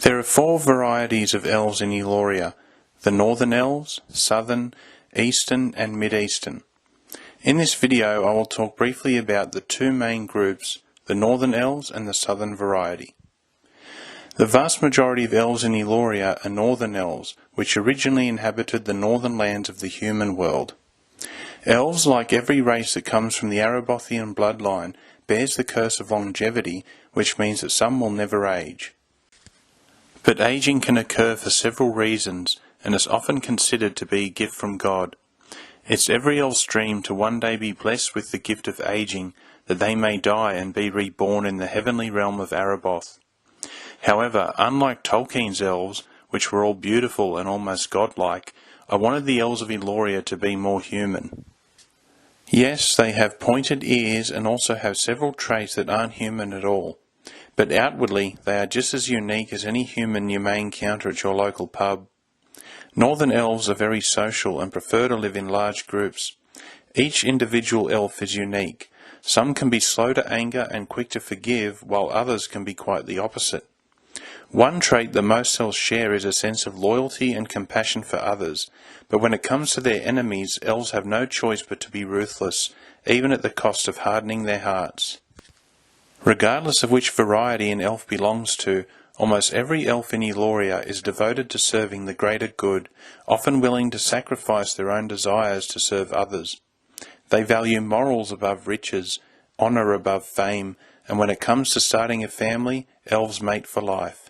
There are 4 varieties of elves in Eloria: the Northern Elves, Southern, Eastern and Mid-Eastern. In this video I will talk briefly about the 2 main groups, the Northern Elves and the Southern variety. The vast majority of elves in Eloria are Northern Elves, which originally inhabited the northern lands of the human world. Elves, like every race that comes from the Arabothian bloodline, bears the curse of longevity, which means that some will never age. But aging can occur for several reasons, and is often considered to be a gift from God. It's every elf's dream to one day be blessed with the gift of aging, that they may die and be reborn in the heavenly realm of Araboth. However, unlike Tolkien's elves, which were all beautiful and almost godlike, I wanted the elves of Eloria to be more human. Yes, they have pointed ears and also have several traits that aren't human at all. But outwardly, they are just as unique as any human you may encounter at your local pub. Northern elves are very social and prefer to live in large groups. Each individual elf is unique. Some can be slow to anger and quick to forgive, while others can be quite the opposite. One trait that most elves share is a sense of loyalty and compassion for others, but when it comes to their enemies, elves have no choice but to be ruthless, even at the cost of hardening their hearts. Regardless of which variety an elf belongs to, almost every elf in Eloria is devoted to serving the greater good, often willing to sacrifice their own desires to serve others. They value morals above riches, honour above fame, and when it comes to starting a family, elves mate for life.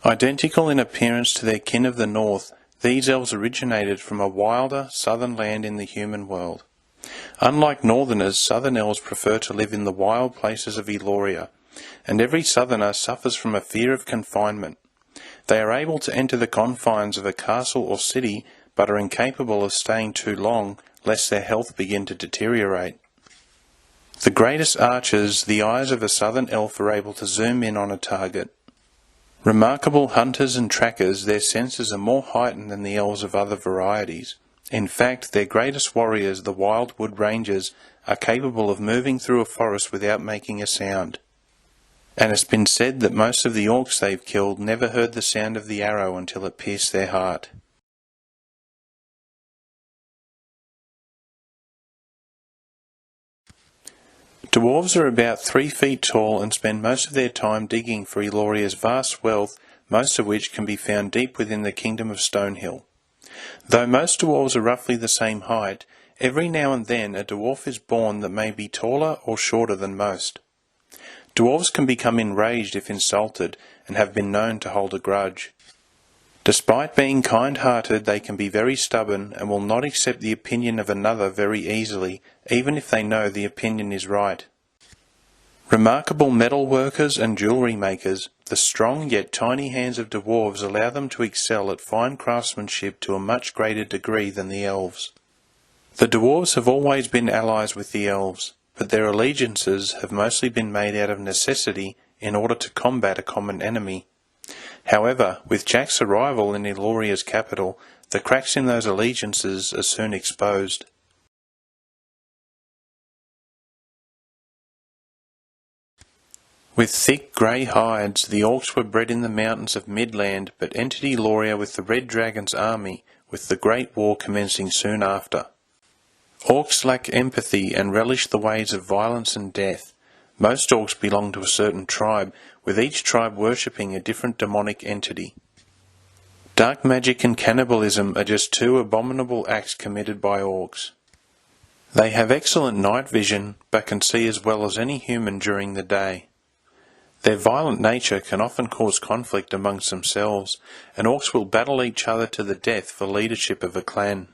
Identical in appearance to their kin of the north, these elves originated from a wilder, southern land in the human world. Unlike northerners, southern elves prefer to live in the wild places of Eloria, and every southerner suffers from a fear of confinement. They are able to enter the confines of a castle or city, but are incapable of staying too long, lest their health begin to deteriorate. The greatest archers, the eyes of a southern elf are able to zoom in on a target. Remarkable hunters and trackers, their senses are more heightened than the elves of other varieties. In fact, their greatest warriors, the wild wood rangers, are capable of moving through a forest without making a sound. And it's been said that most of the orcs they've killed never heard the sound of the arrow until it pierced their heart. Dwarves are about 3 feet tall and spend most of their time digging for Eloria's vast wealth, most of which can be found deep within the kingdom of Stonehill. Though most dwarves are roughly the same height, every now and then a dwarf is born that may be taller or shorter than most. Dwarves can become enraged if insulted and have been known to hold a grudge. Despite being kind-hearted, they can be very stubborn and will not accept the opinion of another very easily, even if they know the opinion is right. Remarkable metal workers and jewellery makers, the strong yet tiny hands of dwarves allow them to excel at fine craftsmanship to a much greater degree than the elves. The dwarves have always been allies with the elves, but their allegiances have mostly been made out of necessity in order to combat a common enemy. However, with Jack's arrival in Eloria's capital, the cracks in those allegiances are soon exposed. With thick grey hides, the orcs were bred in the mountains of Midland but entered Eloria with the Red Dragon's army, with the Great War commencing soon after. Orcs lack empathy and relish the ways of violence and death. Most orcs belong to a certain tribe, with each tribe worshipping a different demonic entity. Dark magic and cannibalism are just 2 abominable acts committed by orcs. They have excellent night vision, but can see as well as any human during the day. Their violent nature can often cause conflict amongst themselves, and orcs will battle each other to the death for leadership of a clan.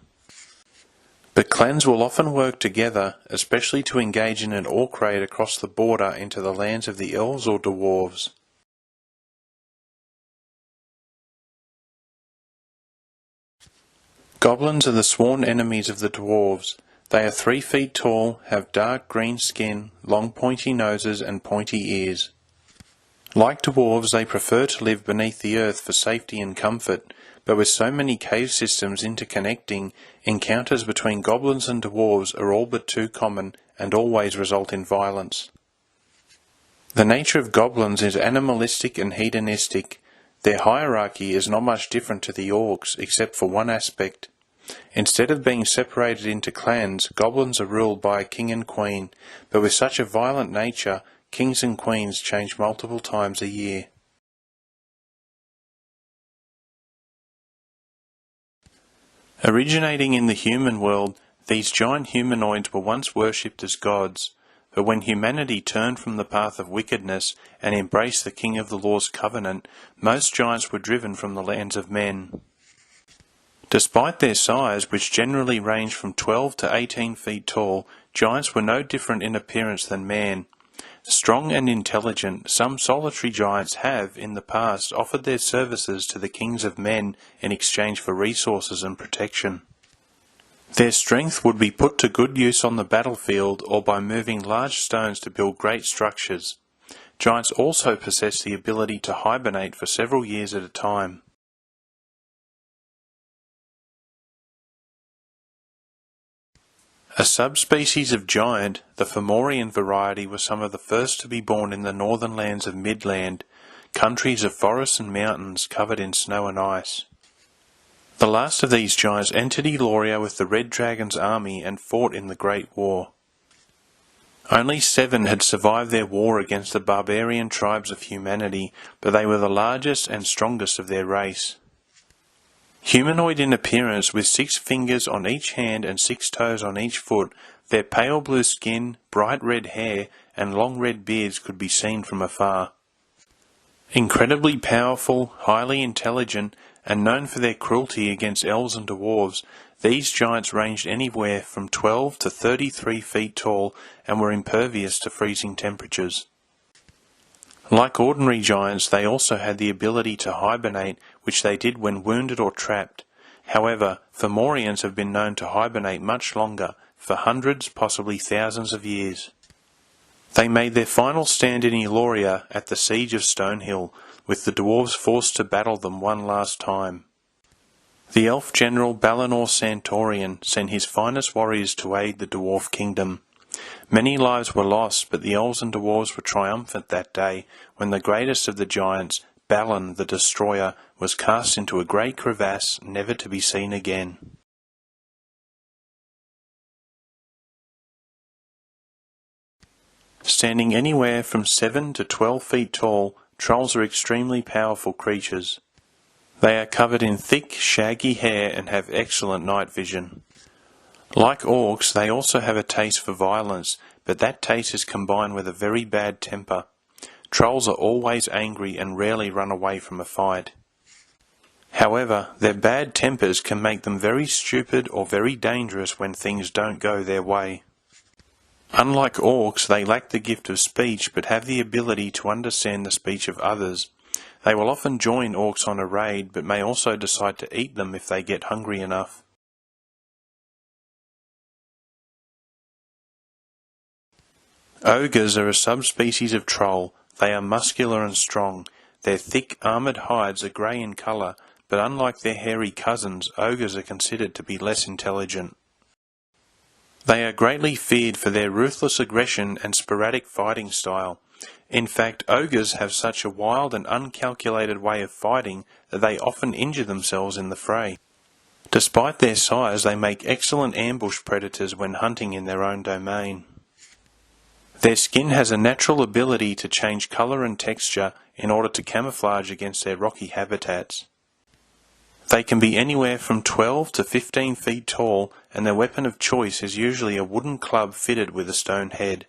But clans will often work together, especially to engage in an orc raid across the border into the lands of the elves or dwarves. Goblins are the sworn enemies of the dwarves. They are 3 feet tall, have dark green skin, long pointy noses and pointy ears. Like dwarves, they prefer to live beneath the earth for safety and comfort, but with so many cave systems interconnecting, encounters between goblins and dwarves are all but too common and always result in violence. The nature of goblins is animalistic and hedonistic. Their hierarchy is not much different to the orcs, except for one aspect. Instead of being separated into clans, goblins are ruled by a king and queen, but with such a violent nature, kings and queens change multiple times a year. Originating in the human world, these giant humanoids were once worshipped as gods, but when humanity turned from the path of wickedness and embraced the King of the Law's covenant, most giants were driven from the lands of men. Despite their size, which generally ranged from 12 to 18 feet tall, giants were no different in appearance than man. Strong and intelligent, some solitary giants have, in the past, offered their services to the kings of men in exchange for resources and protection. Their strength would be put to good use on the battlefield or by moving large stones to build great structures. Giants also possess the ability to hibernate for several years at a time. A subspecies of giant, the Fomorian variety, were some of the first to be born in the northern lands of Midland, countries of forests and mountains covered in snow and ice. The last of these giants entered Eloria with the Red Dragon's army and fought in the Great War. Only 7 had survived their war against the barbarian tribes of humanity, but they were the largest and strongest of their race. Humanoid in appearance, with 6 fingers on each hand and 6 toes on each foot, their pale blue skin, bright red hair, and long red beards could be seen from afar. Incredibly powerful, highly intelligent, and known for their cruelty against elves and dwarves, these giants ranged anywhere from 12 to 33 feet tall and were impervious to freezing temperatures. Like ordinary giants, they also had the ability to hibernate, which they did when wounded or trapped. However, Fomorians have been known to hibernate much longer, for hundreds, possibly thousands of years. They made their final stand in Eloria at the Siege of Stonehill, with the dwarves forced to battle them one last time. The elf general Balinor Santorian sent his finest warriors to aid the dwarf kingdom. Many lives were lost, but the elves and dwarves were triumphant that day when the greatest of the giants, Balin the Destroyer, was cast into a great crevasse never to be seen again. Standing anywhere from 7 to 12 feet tall, trolls are extremely powerful creatures. They are covered in thick, shaggy hair and have excellent night vision. Like orcs, they also have a taste for violence, but that taste is combined with a very bad temper. Trolls are always angry and rarely run away from a fight. However, their bad tempers can make them very stupid or very dangerous when things don't go their way. Unlike orcs, they lack the gift of speech but have the ability to understand the speech of others. They will often join orcs on a raid but may also decide to eat them if they get hungry enough. Ogres are a subspecies of troll. They are muscular and strong. Their thick, armoured hides are grey in colour, but unlike their hairy cousins, ogres are considered to be less intelligent. They are greatly feared for their ruthless aggression and sporadic fighting style. In fact, ogres have such a wild and uncalculated way of fighting that they often injure themselves in the fray. Despite their size, they make excellent ambush predators when hunting in their own domain. Their skin has a natural ability to change colour and texture in order to camouflage against their rocky habitats. They can be anywhere from 12 to 15 feet tall, and their weapon of choice is usually a wooden club fitted with a stone head.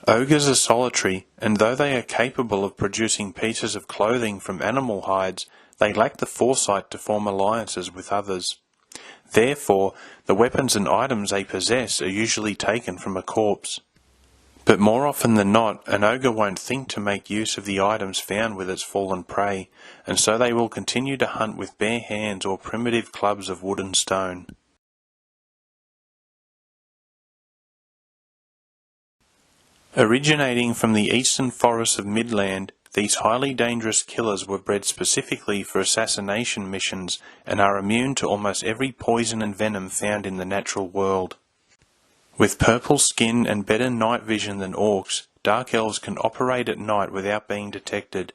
Ogres are solitary, and though they are capable of producing pieces of clothing from animal hides, they lack the foresight to form alliances with others. Therefore, the weapons and items they possess are usually taken from a corpse. But more often than not, an ogre won't think to make use of the items found with its fallen prey, and so they will continue to hunt with bare hands or primitive clubs of wood and stone. Originating from the eastern forests of Midland, these highly dangerous killers were bred specifically for assassination missions and are immune to almost every poison and venom found in the natural world. With purple skin and better night vision than orcs, dark elves can operate at night without being detected.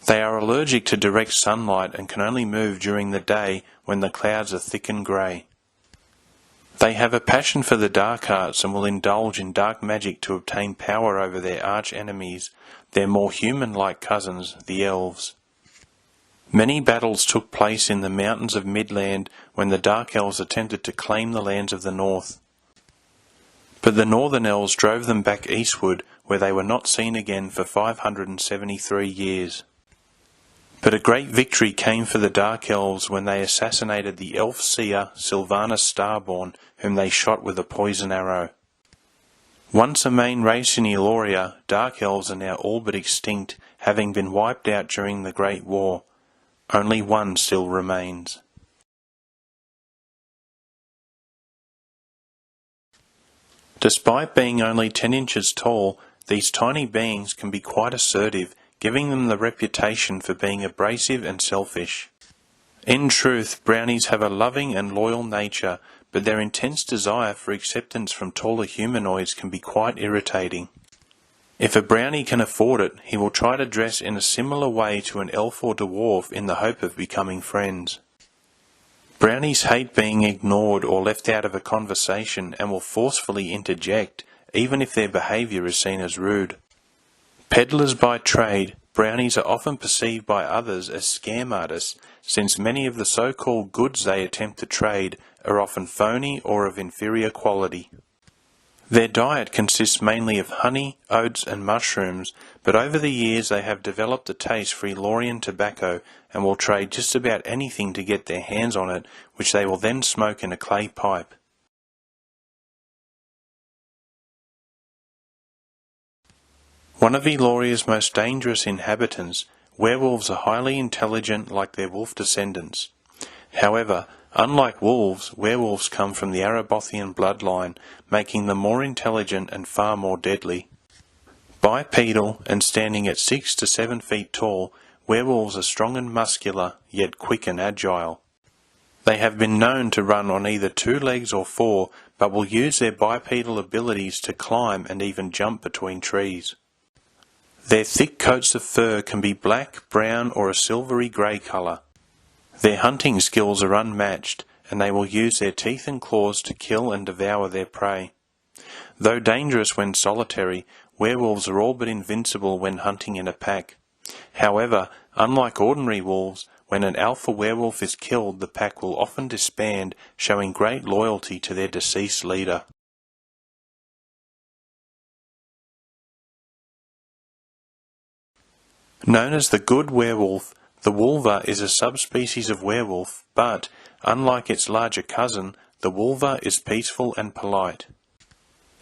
They are allergic to direct sunlight and can only move during the day when the clouds are thick and grey. They have a passion for the dark arts and will indulge in dark magic to obtain power over their arch enemies, their more human-like cousins, the elves. Many battles took place in the mountains of Midland when the dark elves attempted to claim the lands of the north. But the northern elves drove them back eastward, where they were not seen again for 573 years. But a great victory came for the Dark Elves when they assassinated the elf seer Sylvanas Starborn, whom they shot with a poison arrow. Once a main race in Eloria, Dark Elves are now all but extinct, having been wiped out during the Great War. Only one still remains. Despite being only 10 inches tall, these tiny beings can be quite assertive, giving them the reputation for being abrasive and selfish. In truth, brownies have a loving and loyal nature, but their intense desire for acceptance from taller humanoids can be quite irritating. If a brownie can afford it, he will try to dress in a similar way to an elf or dwarf in the hope of becoming friends. Brownies hate being ignored or left out of a conversation and will forcefully interject, even if their behaviour is seen as rude. Peddlers by trade, brownies are often perceived by others as scam artists, since many of the so-called goods they attempt to trade are often phony or of inferior quality. Their diet consists mainly of honey, oats and mushrooms, but over the years they have developed a taste for Elorian tobacco and will trade just about anything to get their hands on it, which they will then smoke in a clay pipe. One of Eloria's most dangerous inhabitants, werewolves are highly intelligent like their wolf descendants. However, unlike wolves, werewolves come from the Arabothian bloodline, making them more intelligent and far more deadly. Bipedal and standing at 6 to 7 feet tall, werewolves are strong and muscular, yet quick and agile. They have been known to run on either 2 legs or 4, but will use their bipedal abilities to climb and even jump between trees. Their thick coats of fur can be black, brown or a silvery grey colour. Their hunting skills are unmatched, and they will use their teeth and claws to kill and devour their prey. Though dangerous when solitary, werewolves are all but invincible when hunting in a pack. However, unlike ordinary wolves, when an alpha werewolf is killed, the pack will often disband, showing great loyalty to their deceased leader. Known as the good werewolf, the wolver is a subspecies of werewolf, but, unlike its larger cousin, the wolver is peaceful and polite.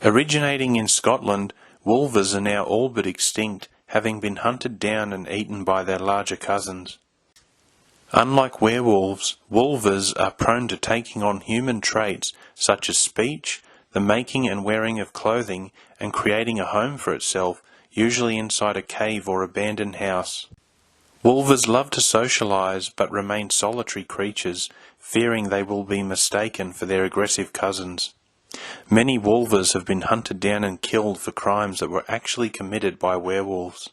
Originating in Scotland, wolvers are now all but extinct, having been hunted down and eaten by their larger cousins. Unlike werewolves, wolvers are prone to taking on human traits such as speech, the making and wearing of clothing, and creating a home for itself, usually inside a cave or abandoned house. Wolvers love to socialise but remain solitary creatures, fearing they will be mistaken for their aggressive cousins. Many wolvers have been hunted down and killed for crimes that were actually committed by werewolves.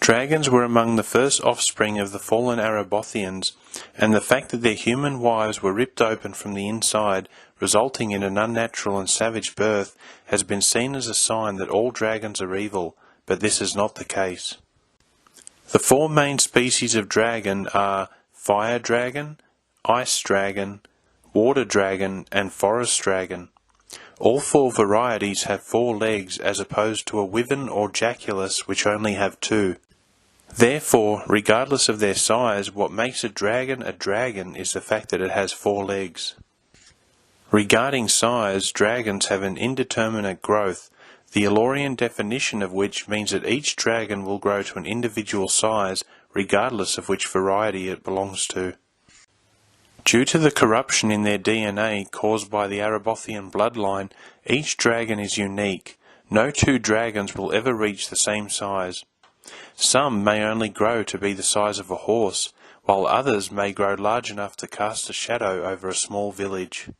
Dragons were among the first offspring of the fallen Arabothians, and the fact that their human wives were ripped open from the inside, resulting in an unnatural and savage birth, has been seen as a sign that all dragons are evil, but this is not the case. The 4 main species of dragon are fire dragon, ice dragon, water dragon, and forest dragon. All 4 varieties have 4 legs as opposed to a wyvern or jaculus which only have 2. Therefore, regardless of their size, what makes a dragon is the fact that it has 4 legs. Regarding size, dragons have an indeterminate growth, the Elorian definition of which means that each dragon will grow to an individual size, regardless of which variety it belongs to. Due to the corruption in their DNA caused by the Arabothian bloodline, each dragon is unique. No two dragons will ever reach the same size. Some may only grow to be the size of a horse, while others may grow large enough to cast a shadow over a small village.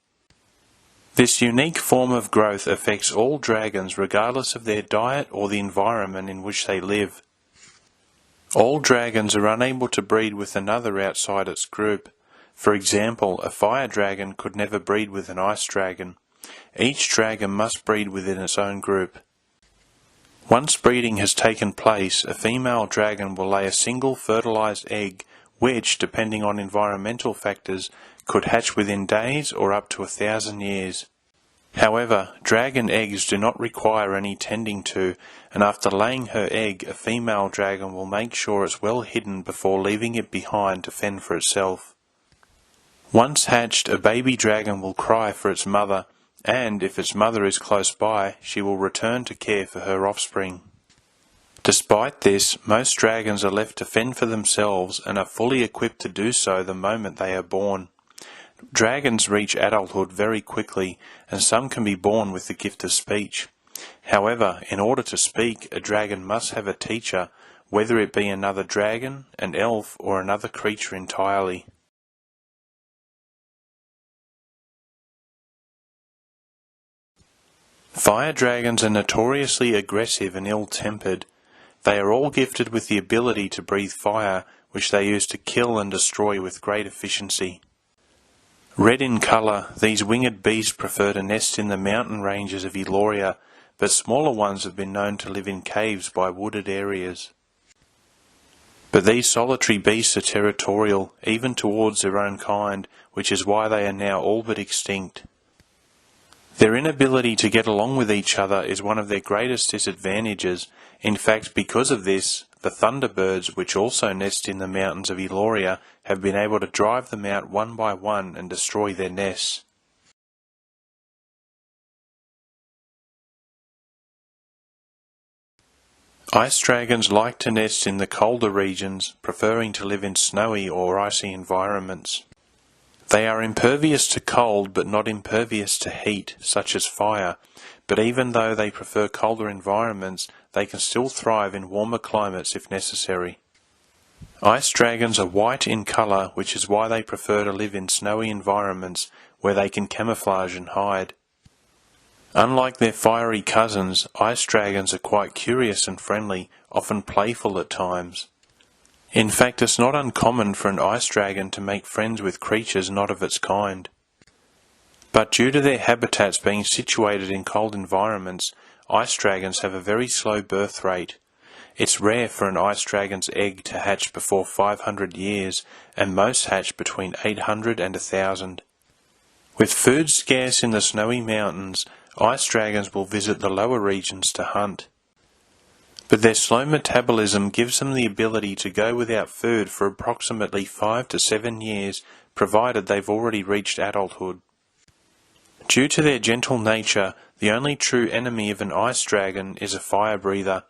This unique form of growth affects all dragons regardless of their diet or the environment in which they live. All dragons are unable to breed with another outside its group. For example, a fire dragon could never breed with an ice dragon. Each dragon must breed within its own group. Once breeding has taken place, a female dragon will lay a single fertilized egg which, depending on environmental factors, could hatch within days or up to 1,000 years. However, dragon eggs do not require any tending to, and after laying her egg, a female dragon will make sure it's well hidden before leaving it behind to fend for itself. Once hatched, a baby dragon will cry for its mother, and if its mother is close by, she will return to care for her offspring. Despite this, most dragons are left to fend for themselves and are fully equipped to do so the moment they are born. Dragons reach adulthood very quickly, and some can be born with the gift of speech. However, in order to speak, a dragon must have a teacher, whether it be another dragon, an elf, or another creature entirely. Fire dragons are notoriously aggressive and ill-tempered. They are all gifted with the ability to breathe fire, which they use to kill and destroy with great efficiency. Red in colour, these winged beasts prefer to nest in the mountain ranges of Eloria, but smaller ones have been known to live in caves by wooded areas. But these solitary beasts are territorial, even towards their own kind, which is why they are now all but extinct. Their inability to get along with each other is one of their greatest disadvantages. In fact, because of this, the Thunderbirds, which also nest in the mountains of Eloria, have been able to drive them out one by one and destroy their nests. Ice dragons like to nest in the colder regions, preferring to live in snowy or icy environments. They are impervious to cold but not impervious to heat, such as fire, but even though they prefer colder environments, they can still thrive in warmer climates if necessary. Ice dragons are white in colour, which is why they prefer to live in snowy environments where they can camouflage and hide. Unlike their fiery cousins, ice dragons are quite curious and friendly, often playful at times. In fact, it's not uncommon for an ice dragon to make friends with creatures not of its kind. But due to their habitats being situated in cold environments, ice dragons have a very slow birth rate. It's rare for an ice dragon's egg to hatch before 500 years, and most hatch between 800 and 1,000. With food scarce in the snowy mountains, ice dragons will visit the lower regions to hunt. But their slow metabolism gives them the ability to go without food for approximately 5 to 7 years, provided they've already reached adulthood. Due to their gentle nature, the only true enemy of an ice dragon is a fire breather.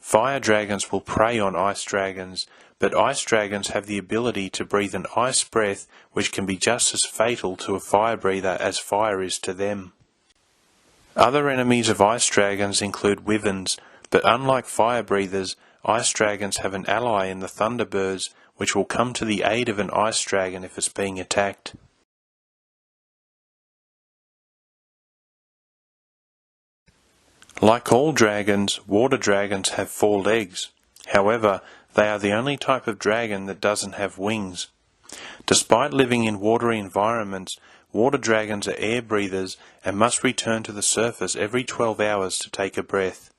Fire dragons will prey on ice dragons, but ice dragons have the ability to breathe an ice breath which can be just as fatal to a fire breather as fire is to them. Other enemies of ice dragons include wyverns, but unlike fire breathers, ice dragons have an ally in the Thunderbirds, which will come to the aid of an ice dragon if it's being attacked. Like all dragons, water dragons have 4 legs. However, they are the only type of dragon that doesn't have wings. Despite living in watery environments, water dragons are air breathers and must return to the surface every 12 hours to take a breath.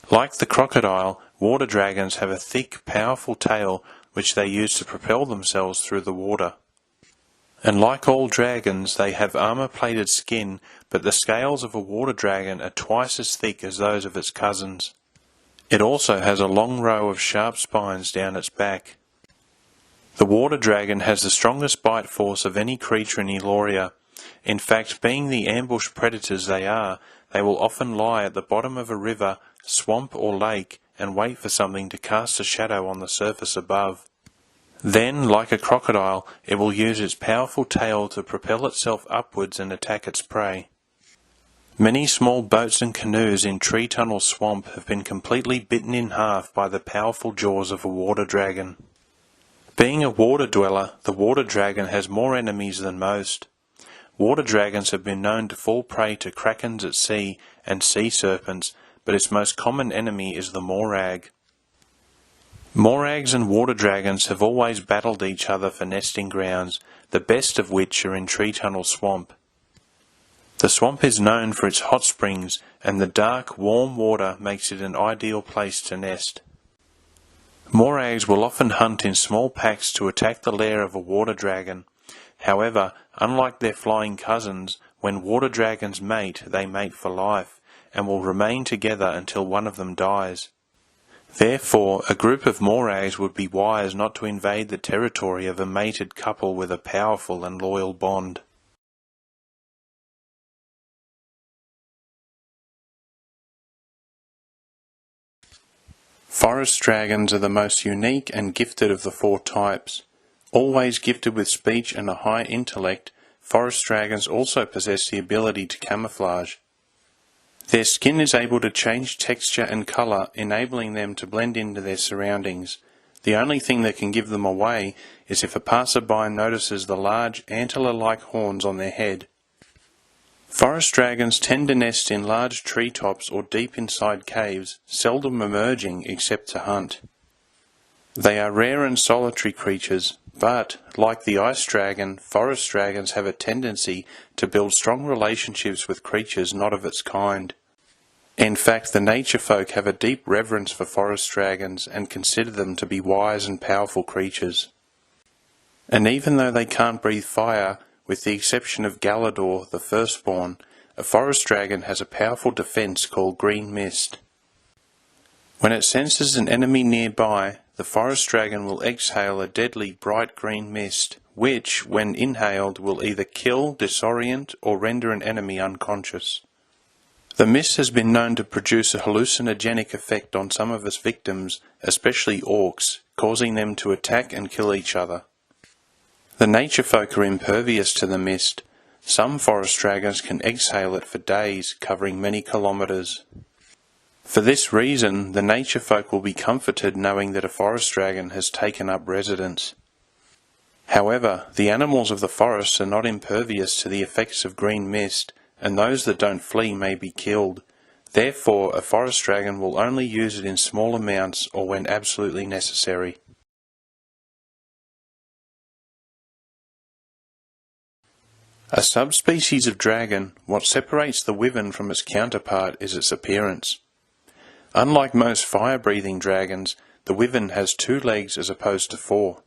Like the crocodile, water dragons have a thick, powerful tail which they use to propel themselves through the water. And like all dragons, they have armour-plated skin, but the scales of a water dragon are twice as thick as those of its cousins. It also has a long row of sharp spines down its back. The water dragon has the strongest bite force of any creature in Eloria. In fact, being the ambush predators they are, they will often lie at the bottom of a river, swamp or lake and wait for something to cast a shadow on the surface above. Then, like a crocodile, it will use its powerful tail to propel itself upwards and attack its prey. Many small boats and canoes in Tree Tunnel Swamp have been completely bitten in half by the powerful jaws of a water dragon. Being a water dweller, the water dragon has more enemies than most. Water dragons have been known to fall prey to krakens at sea and sea serpents, but its most common enemy is the morag. Morags and water dragons have always battled each other for nesting grounds, the best of which are in Tree Tunnel Swamp. The swamp is known for its hot springs, and the dark, warm water makes it an ideal place to nest. Morags will often hunt in small packs to attack the lair of a water dragon. However, unlike their flying cousins, when water dragons mate, they mate for life, and will remain together until one of them dies. Therefore, a group of morags would be wise not to invade the territory of a mated couple with a powerful and loyal bond. Forest dragons are the most unique and gifted of the four types. Always gifted with speech and a high intellect, forest dragons also possess the ability to camouflage. Their skin is able to change texture and colour, enabling them to blend into their surroundings. The only thing that can give them away is if a passerby notices the large antler-like horns on their head. Forest dragons tend to nest in large treetops or deep inside caves, seldom emerging except to hunt. They are rare and solitary creatures, but, like the ice dragon, forest dragons have a tendency to build strong relationships with creatures not of its kind. In fact, the nature folk have a deep reverence for forest dragons and consider them to be wise and powerful creatures. And even though they can't breathe fire, with the exception of Galador, the firstborn, a forest dragon has a powerful defense called green mist. When it senses an enemy nearby, the forest dragon will exhale a deadly bright green mist, which, when inhaled, will either kill, disorient, or render an enemy unconscious. The mist has been known to produce a hallucinogenic effect on some of its victims, especially orcs, causing them to attack and kill each other. The nature folk are impervious to the mist. Some forest dragons can exhale it for days, covering many kilometres. For this reason, the nature folk will be comforted knowing that a forest dragon has taken up residence. However, the animals of the forest are not impervious to the effects of green mist, and those that don't flee may be killed. Therefore, a forest dragon will only use it in small amounts or when absolutely necessary. A subspecies of dragon, what separates the wyvern from its counterpart is its appearance. Unlike most fire-breathing dragons, the wyvern has 2 legs as opposed to 4.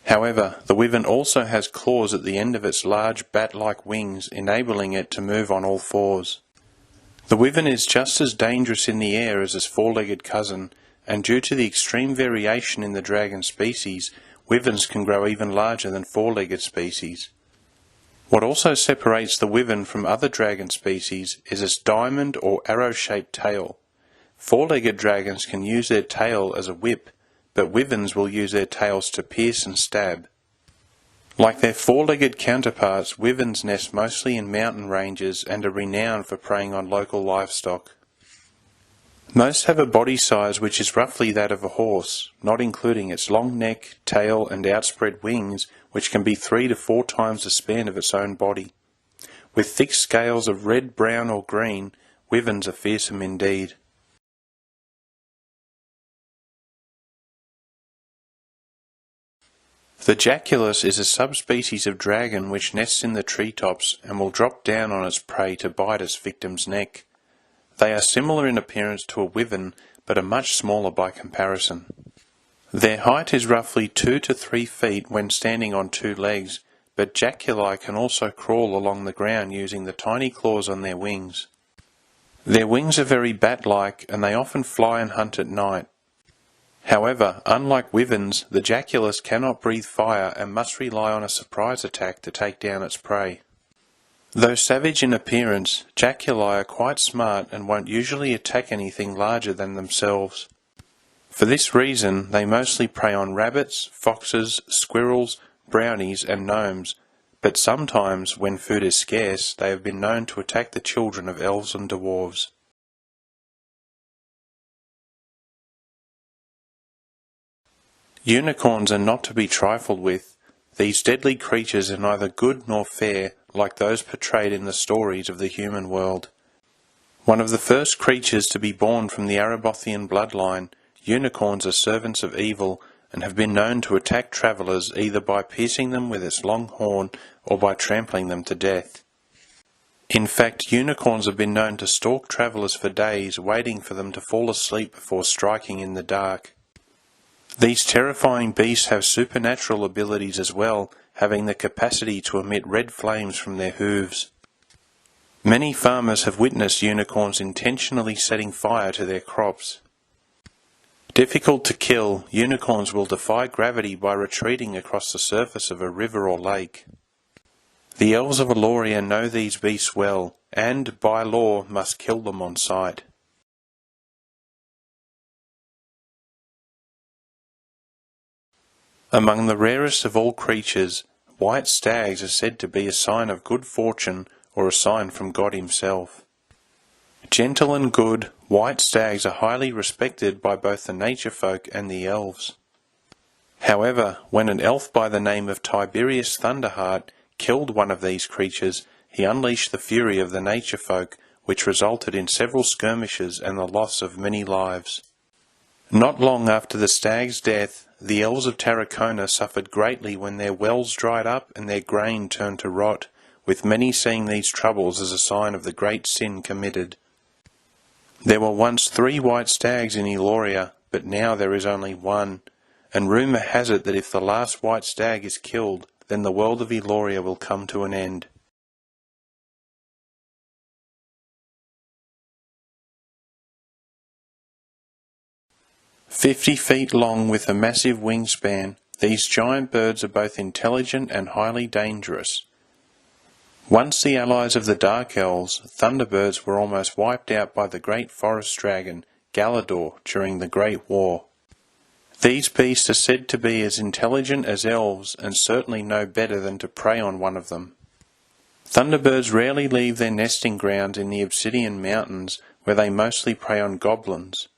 However, the wyvern also has claws at the end of its large bat-like wings, enabling it to move on all fours. The wyvern is just as dangerous in the air as its 4-legged cousin, and due to the extreme variation in the dragon species, wyverns can grow even larger than 4-legged species. What also separates the wyvern from other dragon species is its diamond or arrow-shaped tail. 4-legged dragons can use their tail as a whip, but wyverns will use their tails to pierce and stab. Like their 4-legged counterparts, wyverns nest mostly in mountain ranges and are renowned for preying on local livestock. Most have a body size which is roughly that of a horse, not including its long neck, tail and outspread wings, which can be 3 to 4 times the span of its own body. With thick scales of red, brown or green, wyverns are fearsome indeed. The jaculus is a subspecies of dragon which nests in the treetops and will drop down on its prey to bite its victim's neck. They are similar in appearance to a wyvern, but are much smaller by comparison. Their height is roughly 2 to 3 feet when standing on 2 legs, but jaculi can also crawl along the ground using the tiny claws on their wings. Their wings are very bat-like and they often fly and hunt at night. However, unlike wyverns, the jaculus cannot breathe fire and must rely on a surprise attack to take down its prey. Though savage in appearance, jaculi are quite smart and won't usually attack anything larger than themselves. For this reason, they mostly prey on rabbits, foxes, squirrels, brownies, and gnomes, but sometimes, when food is scarce, they have been known to attack the children of elves and dwarves. Unicorns are not to be trifled with. These deadly creatures are neither good nor fair, like those portrayed in the stories of the human world. One of the first creatures to be born from the Arabothian bloodline, unicorns are servants of evil and have been known to attack travellers either by piercing them with its long horn or by trampling them to death. In fact, unicorns have been known to stalk travellers for days, waiting for them to fall asleep before striking in the dark. These terrifying beasts have supernatural abilities as well, having the capacity to emit red flames from their hooves. Many farmers have witnessed unicorns intentionally setting fire to their crops. Difficult to kill, unicorns will defy gravity by retreating across the surface of a river or lake. The elves of Eloria know these beasts well, and, by law, must kill them on sight. Among the rarest of all creatures, white stags are said to be a sign of good fortune or a sign from God himself. Gentle and good, white stags are highly respected by both the nature folk and the elves. However, when an elf by the name of Tiberius Thunderheart killed one of these creatures, he unleashed the fury of the nature folk, which resulted in several skirmishes and the loss of many lives. Not long after the stag's death, the elves of Tarracona suffered greatly when their wells dried up and their grain turned to rot, with many seeing these troubles as a sign of the great sin committed. There were once 3 white stags in Eloria, but now there is only 1, and rumour has it that if the last white stag is killed, then the world of Eloria will come to an end. "50 feet long with a massive wingspan, these giant birds are both intelligent and highly dangerous. Once the allies of the Dark Elves, Thunderbirds were almost wiped out by the great forest dragon, Galador, during the Great War. These beasts are said to be as intelligent as elves and certainly know better than to prey on one of them. Thunderbirds rarely leave their nesting grounds in the Obsidian Mountains, where they mostly prey on goblins.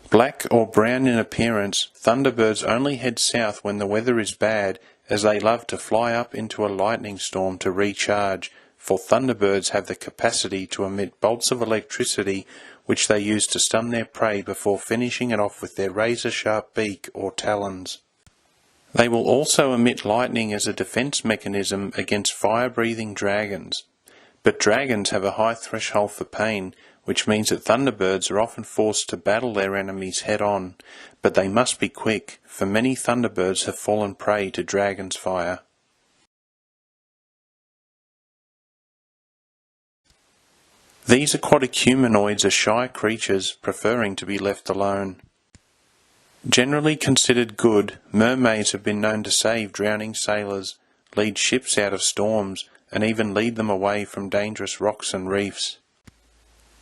Black or brown in appearance, Thunderbirds only head south when the weather is bad, as they love to fly up into a lightning storm to recharge, for Thunderbirds have the capacity to emit bolts of electricity which they use to stun their prey before finishing it off with their razor-sharp beak or talons. They will also emit lightning as a defense mechanism against fire-breathing dragons. But dragons have a high threshold for pain, which means that Thunderbirds are often forced to battle their enemies head-on, but they must be quick, for many Thunderbirds have fallen prey to dragons' fire. These aquatic humanoids are shy creatures, preferring to be left alone. Generally considered good, mermaids have been known to save drowning sailors, lead ships out of storms, and even lead them away from dangerous rocks and reefs.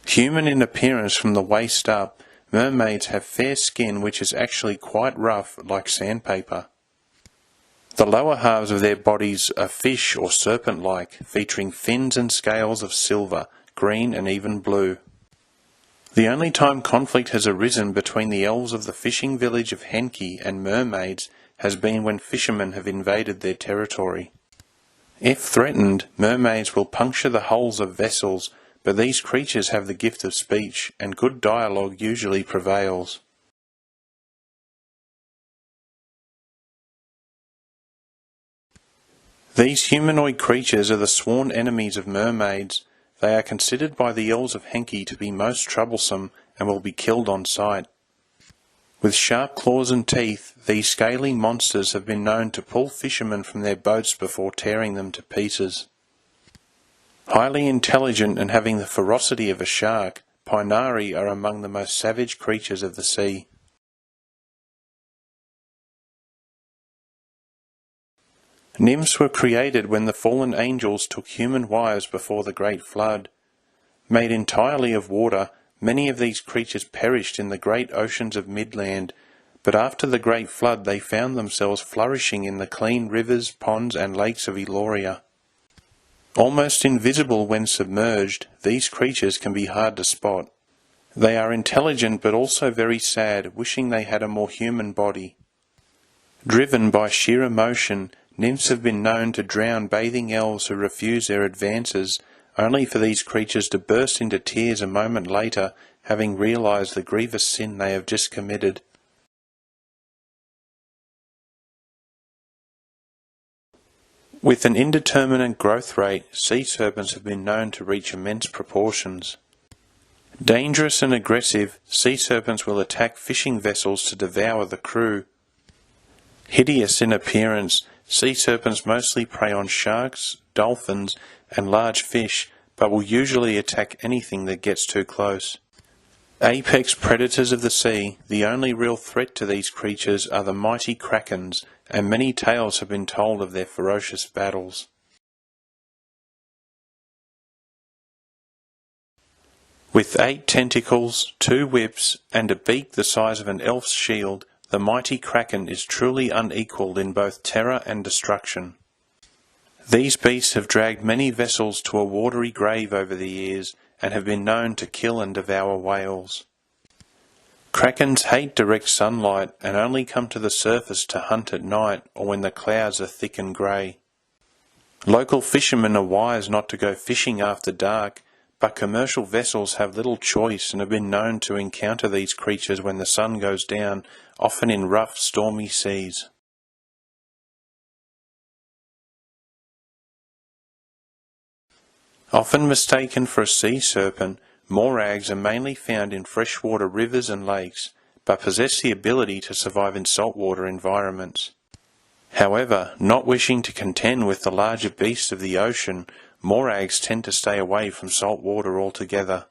Human in appearance from the waist up, mermaids have fair skin which is actually quite rough, like sandpaper. The lower halves of their bodies are fish or serpent-like, featuring fins and scales of silver, green and even blue. The only time conflict has arisen between the elves of the fishing village of 𝐏𝐢𝐻𝐞𝐫'𝐬 and mermaids has been when fishermen have invaded their territory. If threatened, mermaids will puncture the hulls of vessels, but these creatures have the gift of speech, and good dialogue usually prevails. These humanoid creatures are the sworn enemies of mermaids. They are considered by the elves of 𝐏𝐻𝐞𝐫'𝐬 to be most troublesome and will be killed on sight. With sharp claws and teeth, these scaly monsters have been known to pull fishermen from their boats before tearing them to pieces. Highly intelligent and having the ferocity of a shark, Pinari are among the most savage creatures of the sea. Nymphs were created when the fallen angels took human wives before the great flood. Made entirely of water, many of these creatures perished in the great oceans of Midland, but after the Great Flood they found themselves flourishing in the clean rivers, ponds and lakes of Eloria. Almost invisible when submerged, these creatures can be hard to spot. They are intelligent but also very sad, wishing they had a more human body. Driven by sheer emotion, nymphs have been known to drown bathing elves who refuse their advances, only for these creatures to burst into tears a moment later, having realised the grievous sin they have just committed. With an indeterminate growth rate, sea serpents have been known to reach immense proportions. Dangerous and aggressive, sea serpents will attack fishing vessels to devour the crew. Hideous in appearance, sea serpents mostly prey on sharks, dolphins, and large fish, but will usually attack anything that gets too close. Apex predators of the sea, the only real threat to these creatures are the mighty KRAKENS, and many tales have been told of their ferocious battles. With 8 tentacles, 2 whips, and a beak the size of an elf's shield, the mighty kraken is truly unequalled in both terror and destruction. These beasts have dragged many vessels to a watery grave over the years, and have been known to kill and devour whales. Krakens hate direct sunlight and only come to the surface to hunt at night or when the clouds are thick and grey. Local fishermen are wise not to go fishing after dark, but commercial vessels have little choice and have been known to encounter these creatures when the sun goes down, often in rough, stormy seas. Often mistaken for a sea serpent, morags are mainly found in freshwater rivers and lakes, but possess the ability to survive in saltwater environments. However, not wishing to contend with the larger beasts of the ocean, morags tend to stay away from salt water altogether.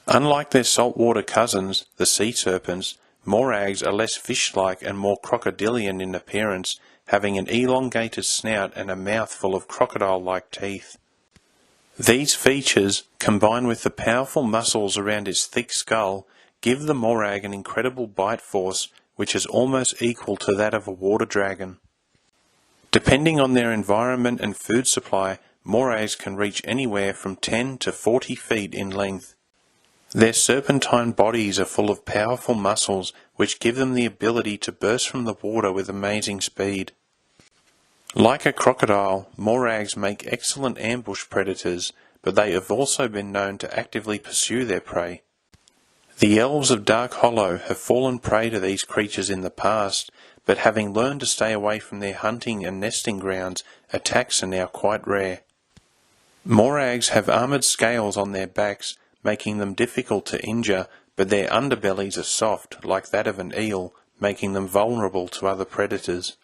Unlike their saltwater cousins, the sea serpents, morags are less fish-like and more crocodilian in appearance, having an elongated snout and a mouth full of crocodile-like teeth. These features, combined with the powerful muscles around its thick skull, give the morag an incredible bite force which is almost equal to that of a water dragon. Depending on their environment and food supply, morags can reach anywhere from 10 to 40 feet in length. Their serpentine bodies are full of powerful muscles which give them the ability to burst from the water with amazing speed. Like a crocodile, morags make excellent ambush predators, but they have also been known to actively pursue their prey. The elves of Dark Hollow have fallen prey to these creatures in the past, but having learned to stay away from their hunting and nesting grounds, attacks are now quite rare. Morags have armoured scales on their backs, making them difficult to injure, but their underbellies are soft, like that of an eel, making them vulnerable to other predators.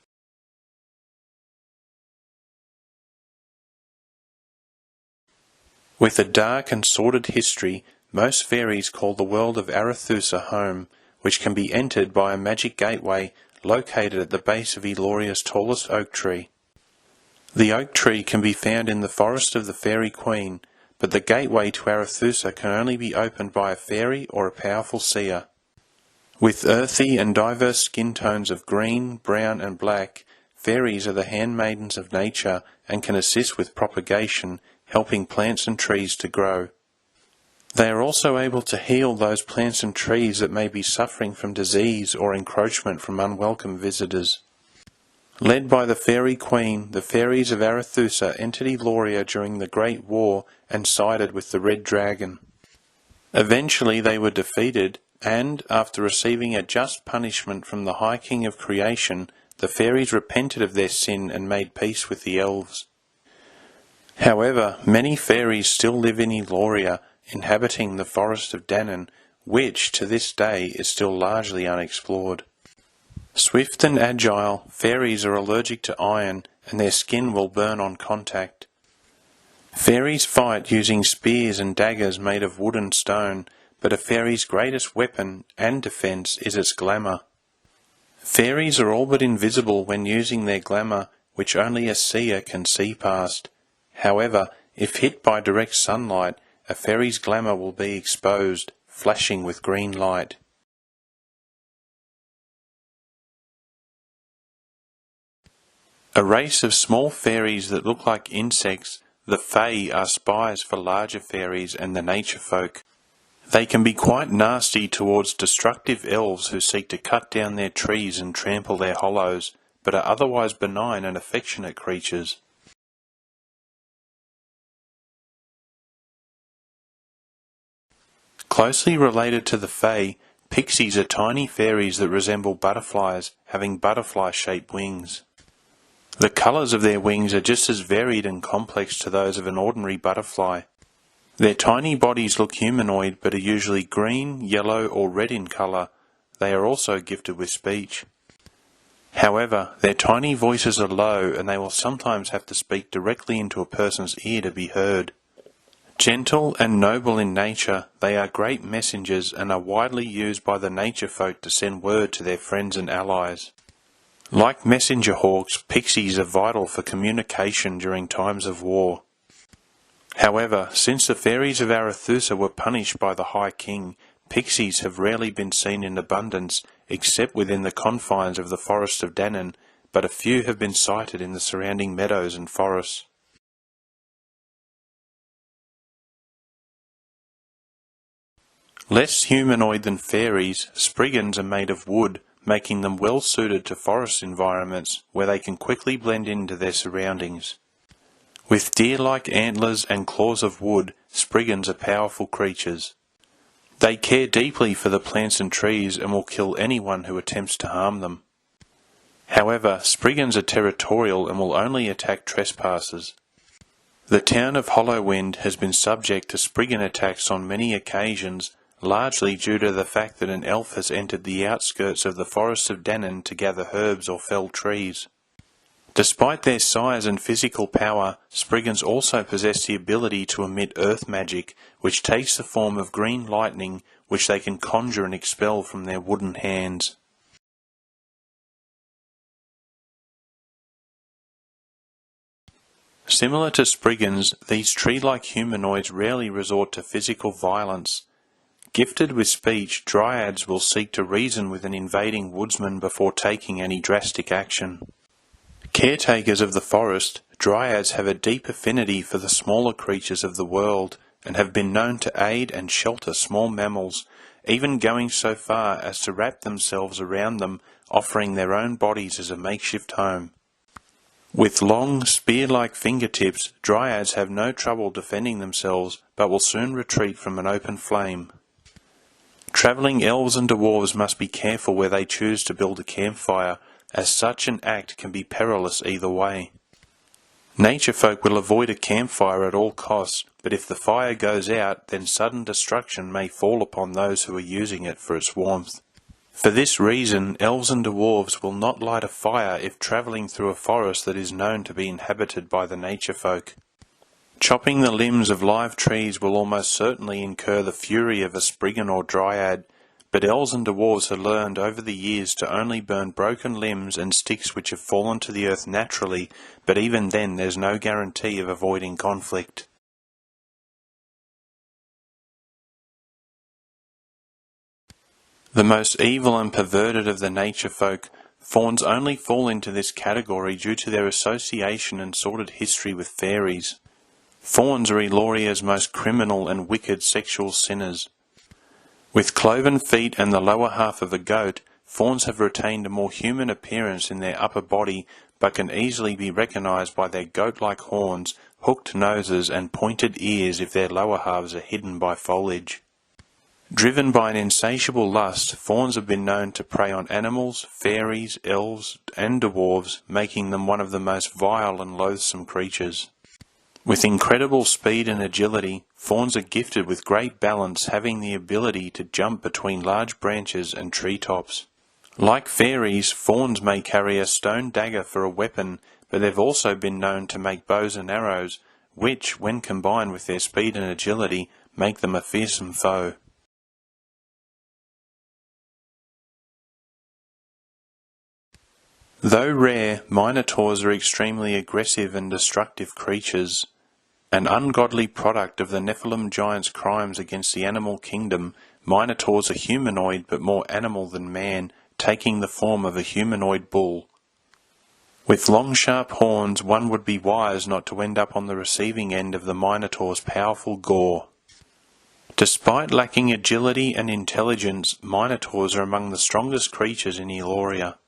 With a dark and sordid history, most fairies call the world of Arethusa home, which can be entered by a magic gateway located at the base of Eloria's tallest oak tree. The oak tree can be found in the forest of the Fairy Queen, but the gateway to Arethusa can only be opened by a fairy or a powerful seer. With earthy and diverse skin tones of green, brown and black, fairies are the handmaidens of nature and can assist with propagation, helping plants and trees to grow. They are also able to heal those plants and trees that may be suffering from disease or encroachment from unwelcome visitors. Led by the Fairy Queen, the fairies of Arethusa entered Eloria during the Great War and sided with the Red Dragon. Eventually they were defeated, and, after receiving a just punishment from the High King of Creation, the fairies repented of their sin and made peace with the elves. However, many fairies still live in Eloria, inhabiting the forest of Dannon, which, to this day, is still largely unexplored. Swift and agile, fairies are allergic to iron, and their skin will burn on contact. Fairies fight using spears and daggers made of wood and stone, but a fairy's greatest weapon and defence is its glamour. Fairies are all but invisible when using their glamour, which only a seer can see past. However, if hit by direct sunlight, a fairy's glamour will be exposed, flashing with green light. A race of small fairies that look like insects, the Fae, are spies for larger fairies and the nature folk. They can be quite nasty towards destructive elves who seek to cut down their trees and trample their hollows, but are otherwise benign and affectionate creatures. Closely related to the Fae, Pixies are tiny fairies that resemble butterflies, having butterfly-shaped wings. The colours of their wings are just as varied and complex to those of an ordinary butterfly. Their tiny bodies look humanoid but are usually green, yellow or red in colour. They are also gifted with speech. However, their tiny voices are low and they will sometimes have to speak directly into a person's ear to be heard. Gentle and noble in nature, they are great messengers and are widely used by the nature folk to send word to their friends and allies. Like messenger hawks, pixies are vital for communication during times of war. However, since the fairies of Arethusa were punished by the High King, pixies have rarely been seen in abundance except within the confines of the Forest of Danann, but a few have been sighted in the surrounding meadows and forests. Less humanoid than fairies, spriggans are made of wood, making them well suited to forest environments where they can quickly blend into their surroundings. With deer-like antlers and claws of wood, spriggans are powerful creatures. They care deeply for the plants and trees and will kill anyone who attempts to harm them. However, spriggans are territorial and will only attack trespassers. The town of Hollowwind has been subject to spriggan attacks on many occasions, largely due to the fact that an elf has entered the outskirts of the Forest of Danann to gather herbs or fell trees. Despite their size and physical power, spriggans also possess the ability to emit earth magic, which takes the form of green lightning, which they can conjure and expel from their wooden hands. Similar to spriggans, these tree-like humanoids rarely resort to physical violence. Gifted with speech, dryads will seek to reason with an invading woodsman before taking any drastic action. Caretakers of the forest, dryads have a deep affinity for the smaller creatures of the world and have been known to aid and shelter small mammals, even going so far as to wrap themselves around them, offering their own bodies as a makeshift home. With long, spear-like fingertips, dryads have no trouble defending themselves, but will soon retreat from an open flame. Travelling elves and dwarves must be careful where they choose to build a campfire, as such an act can be perilous either way. Nature folk will avoid a campfire at all costs, but if the fire goes out, then sudden destruction may fall upon those who are using it for its warmth. For this reason, elves and dwarves will not light a fire if travelling through a forest that is known to be inhabited by the nature folk. Chopping the limbs of live trees will almost certainly incur the fury of a spriggan or dryad, but elves and dwarves have learned over the years to only burn broken limbs and sticks which have fallen to the earth naturally, but even then there's no guarantee of avoiding conflict. The most evil and perverted of the nature folk, fauns only fall into this category due to their association and sordid history with fairies. Fauns are Eloria's most criminal and wicked sexual sinners. With cloven feet and the lower half of a goat, fauns have retained a more human appearance in their upper body, but can easily be recognised by their goat-like horns, hooked noses and pointed ears if their lower halves are hidden by foliage. Driven by an insatiable lust, fauns have been known to prey on animals, fairies, elves and dwarves, making them one of the most vile and loathsome creatures. With incredible speed and agility, fauns are gifted with great balance, having the ability to jump between large branches and treetops. Like fairies, fauns may carry a stone dagger for a weapon, but they've also been known to make bows and arrows, which, when combined with their speed and agility, make them a fearsome foe. Though rare, minotaurs are extremely aggressive and destructive creatures. An ungodly product of the Nephilim giants' crimes against the animal kingdom, minotaurs are humanoid but more animal than man, taking the form of a humanoid bull. With long sharp horns, one would be wise not to end up on the receiving end of the minotaur's powerful gore. Despite lacking agility and intelligence, minotaurs are among the strongest creatures in Eloria.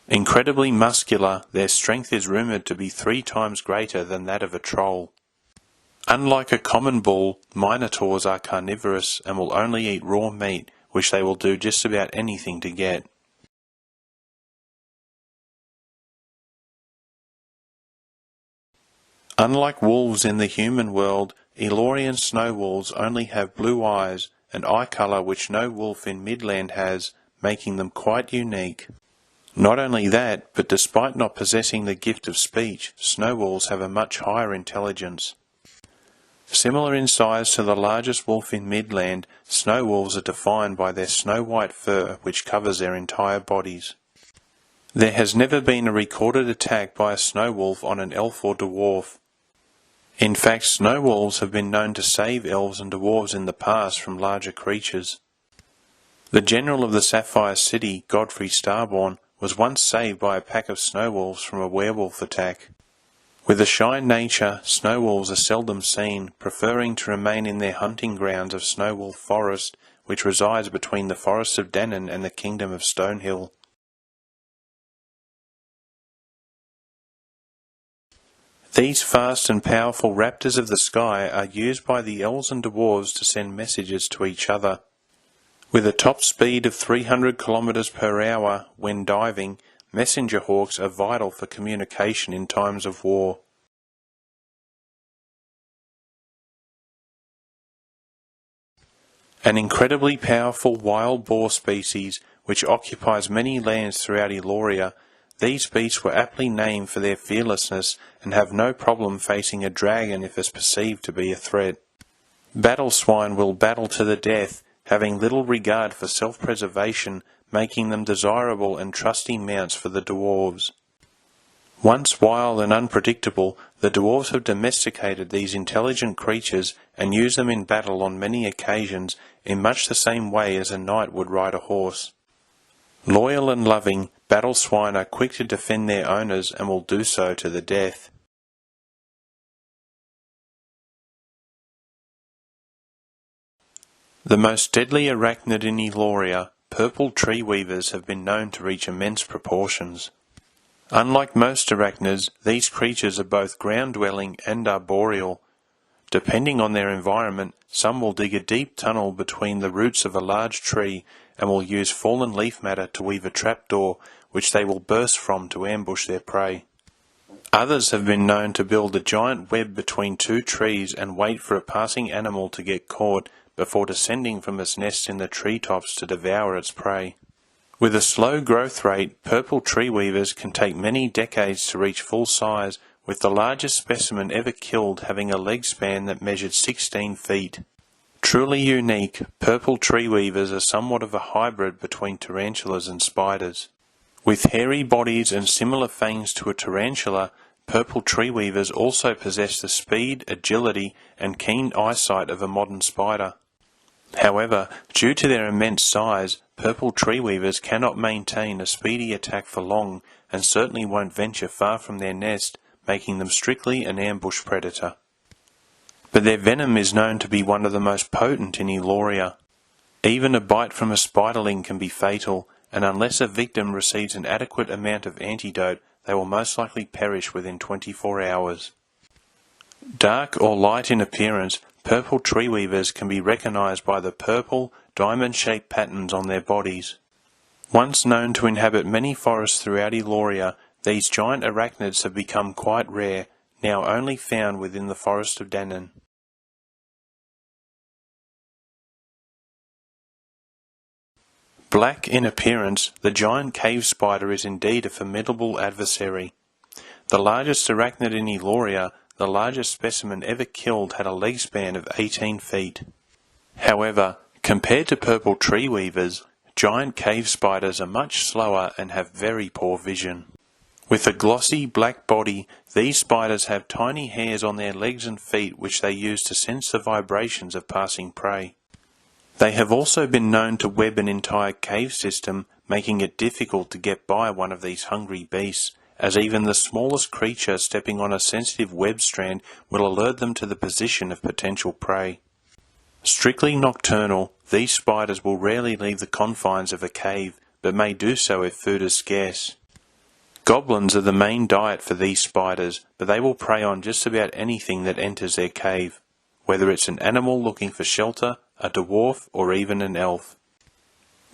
Incredibly muscular, their strength is rumoured to be 3 times greater than that of a troll. Unlike a common bull, minotaurs are carnivorous and will only eat raw meat, which they will do just about anything to get. Unlike wolves in the human world, Elorian snow wolves only have blue eyes, an eye colour which no wolf in Midland has, making them quite unique. Not only that, but despite not possessing the gift of speech, snow wolves have a much higher intelligence. Similar in size to the largest wolf in Midland, snow wolves are defined by their snow-white fur which covers their entire bodies. There has never been a recorded attack by a snow wolf on an elf or dwarf. In fact, snow wolves have been known to save elves and dwarves in the past from larger creatures. The general of the Sapphire City, Godfrey Starborn, was once saved by a pack of snow wolves from a werewolf attack. With a shy nature, snow wolves are seldom seen, preferring to remain in their hunting grounds of Snow Wolf Forest, which resides between the Forest of Dannon and the Kingdom of Stonehill. These fast and powerful raptors of the sky are used by the elves and dwarves to send messages to each other. With a top speed of 300 km per hour when diving, messenger hawks are vital for communication in times of war. An incredibly powerful wild boar species which occupies many lands throughout Eloria, these beasts were aptly named for their fearlessness and have no problem facing a dragon if it's perceived to be a threat. Battle swine will battle to the death, having little regard for self-preservation, making them desirable and trusty mounts for the dwarves. Once wild and unpredictable, the dwarves have domesticated these intelligent creatures and use them in battle on many occasions in much the same way as a knight would ride a horse. Loyal and loving, battle swine are quick to defend their owners and will do so to the death. The most deadly arachnid in Eloria, purple tree weavers, have been known to reach immense proportions. Unlike most arachnids, these creatures are both ground-dwelling and arboreal. Depending on their environment, some will dig a deep tunnel between the roots of a large tree and will use fallen leaf matter to weave a trapdoor which they will burst from to ambush their prey. Others have been known to build a giant web between 2 trees and wait for a passing animal to get caught before descending from its nest in the treetops to devour its prey. With a slow growth rate, purple tree weavers can take many decades to reach full size, with the largest specimen ever killed having a leg span that measured 16 feet. Truly unique, purple tree weavers are somewhat of a hybrid between tarantulas and spiders. With hairy bodies and similar fangs to a tarantula, purple tree weavers also possess the speed, agility, and keen eyesight of a modern spider. However, due to their immense size, purple tree weavers cannot maintain a speedy attack for long and certainly won't venture far from their nest, making them strictly an ambush predator. But their venom is known to be one of the most potent in Eloria. Even a bite from a spiderling can be fatal, and unless a victim receives an adequate amount of antidote, they will most likely perish within 24 hours. Dark or light in appearance, purple tree weavers can be recognized by the purple, diamond-shaped patterns on their bodies. Once known to inhabit many forests throughout Eloria, these giant arachnids have become quite rare, now only found within the Forest of Dannon. Black in appearance, the giant cave spider is indeed a formidable adversary. The largest arachnid in Eloria, the largest specimen ever killed, had a leg span of 18 feet. However, compared to purple tree weavers, giant cave spiders are much slower and have very poor vision. With a glossy black body, these spiders have tiny hairs on their legs and feet which they use to sense the vibrations of passing prey. They have also been known to web an entire cave system, making it difficult to get by one of these hungry beasts, as even the smallest creature stepping on a sensitive web strand will alert them to the position of potential prey. Strictly nocturnal, these spiders will rarely leave the confines of a cave, but may do so if food is scarce. Goblins are the main diet for these spiders, but they will prey on just about anything that enters their cave, whether it's an animal looking for shelter, a dwarf, or even an elf.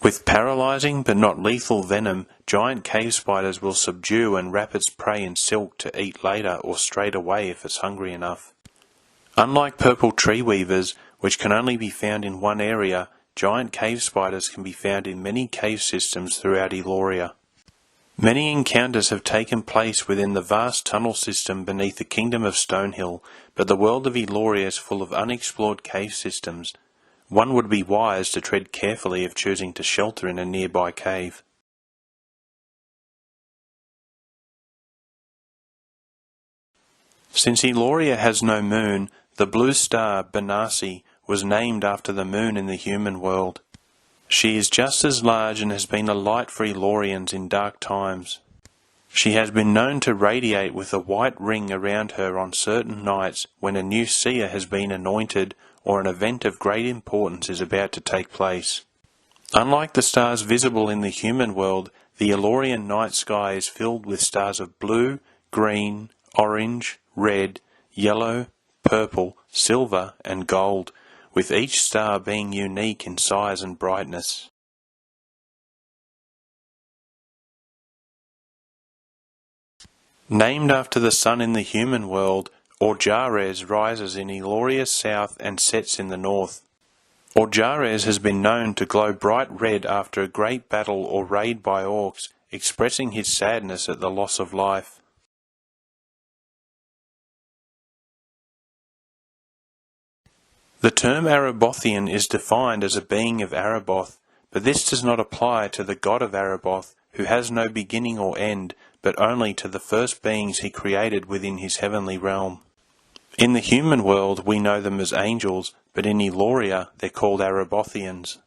With paralyzing but not lethal venom, giant cave spiders will subdue and wrap its prey in silk to eat later or straight away if it's hungry enough. Unlike purple tree weavers, which can only be found in one area, giant cave spiders can be found in many cave systems throughout Eloria. Many encounters have taken place within the vast tunnel system beneath the Kingdom of Stonehill, but the world of Eloria is full of unexplored cave systems. One would be wise to tread carefully if choosing to shelter in a nearby cave. Since Eloria has no moon, the blue star, Benassi, was named after the moon in the human world. She is just as large and has been a light for Elorians in dark times. She has been known to radiate with a white ring around her on certain nights when a new seer has been anointed or an event of great importance is about to take place. Unlike the stars visible in the human world, the Elorian night sky is filled with stars of blue, green, orange, red, yellow, purple, silver, and gold, with each star being unique in size and brightness. Named after the sun in the human world, OGRES rises in Eloria's south and sets in the north. OGRES has been known to glow bright red after a great battle or raid by orcs, expressing his sadness at the loss of life. The term Arabothian is defined as a being of Araboth, but this does not apply to the god of Araboth, who has no beginning or end, but only to the first beings he created within his heavenly realm. In the human world we know them as angels, but in Eloria they're called Arabothians.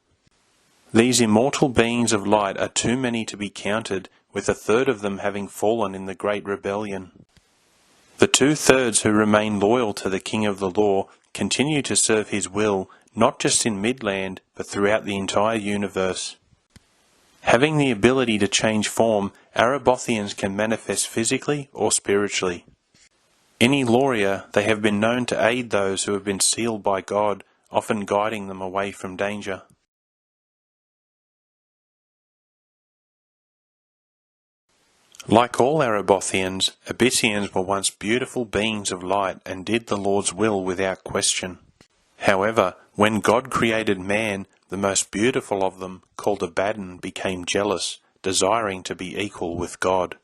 These immortal beings of light are too many to be counted, with a third of them having fallen in the Great Rebellion. The 2/3 who remain loyal to the King of the Law continue to serve his will, not just in Midland, but throughout the entire universe. Having the ability to change form, Arabothians can manifest physically or spiritually. In Eloria, they have been known to aid those who have been sealed by God, often guiding them away from danger. Like all Arabothians, ABYSSIANS were once beautiful beings of light and did the Lord's will without question. However, when God created man, the most beautiful of them, called Abaddon, became jealous, desiring to be equal with God.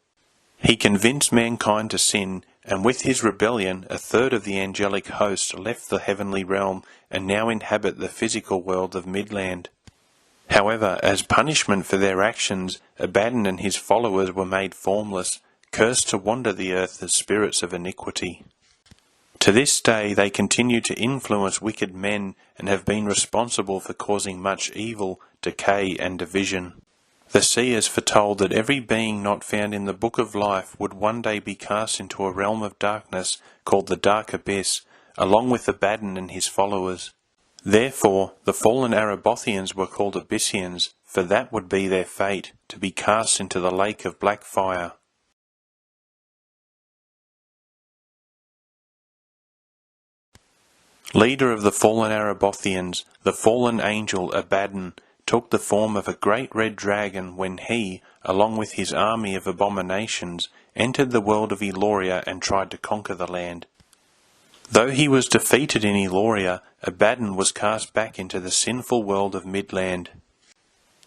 He convinced mankind to sin, and with his rebellion, a third of the angelic host left the heavenly realm and now inhabit the physical world of Midland. However, as punishment for their actions, Abaddon and his followers were made formless, cursed to wander the earth as spirits of iniquity. To this day they continue to influence wicked men and have been responsible for causing much evil, decay and division. The seers foretold that every being not found in the Book of Life would one day be cast into a realm of darkness called the Dark Abyss, along with Abaddon and his followers. Therefore, the fallen Arabothians were called ABYSSIANS, for that would be their fate, to be cast into the lake of black fire. Leader of the fallen Arabothians, the fallen angel Abaddon, took the form of a great red dragon when he, along with his army of abominations, entered the world of Eloria and tried to conquer the land. Though he was defeated in Eloria, Abaddon was cast back into the sinful world of Midland.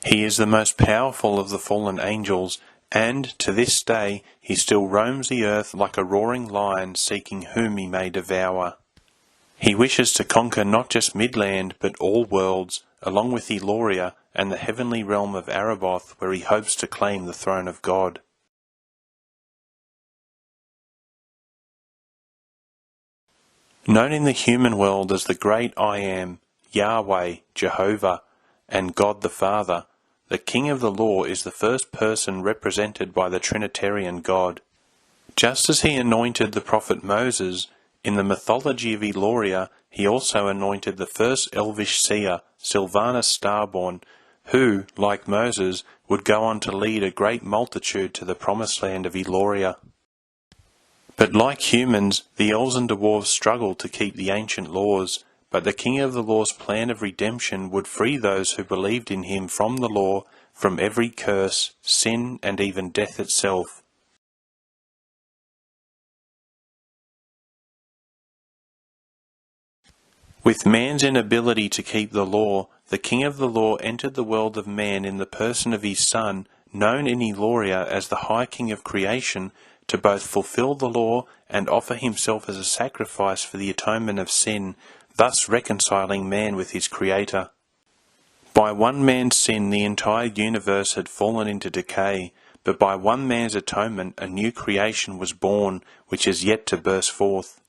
He is the most powerful of the fallen angels, and, to this day, he still roams the earth like a roaring lion seeking whom he may devour. He wishes to conquer not just Midland, but all worlds, along with Eloria and the heavenly realm of Araboth, where he hopes to claim the throne of God. Known in the human world as the Great I Am, Yahweh, Jehovah, and God the Father, the King of the law is the first person represented by the Trinitarian God. Just as he anointed the prophet Moses, in the mythology of Eloria, he also anointed the first elvish seer, Silvanus Starborn, who, like Moses, would go on to lead a great multitude to the promised land of Eloria. But like humans, the elves and dwarves struggled to keep the ancient laws, but the King of the Law's plan of redemption would free those who believed in him from the law, from every curse, sin, and even death itself. With man's inability to keep the law, the King of the Law entered the world of man in the person of his Son, known in Eloria as the High King of creation, to both fulfill the law and offer himself as a sacrifice for the atonement of sin, thus reconciling man with his Creator. By one man's sin the entire universe had fallen into decay, but by one man's atonement a new creation was born, which is yet to burst forth.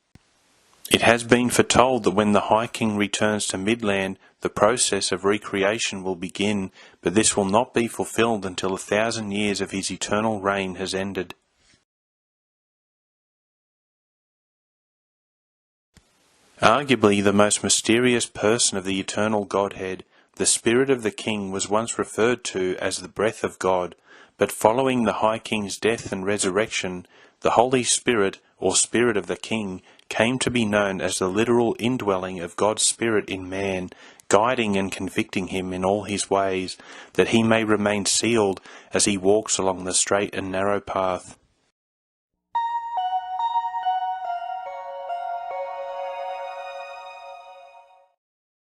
It has been foretold that when the High King returns to Midland, the process of recreation will begin, but this will not be fulfilled until 1,000 years of his eternal reign has ended. Arguably the most mysterious person of the eternal Godhead, the Spirit of the King was once referred to as the breath of God, but following the High King's death and resurrection, the Holy Spirit, or Spirit of the King, came to be known as the literal indwelling of God's Spirit in man, guiding and convicting him in all his ways, that he may remain sealed as he walks along the straight and narrow path.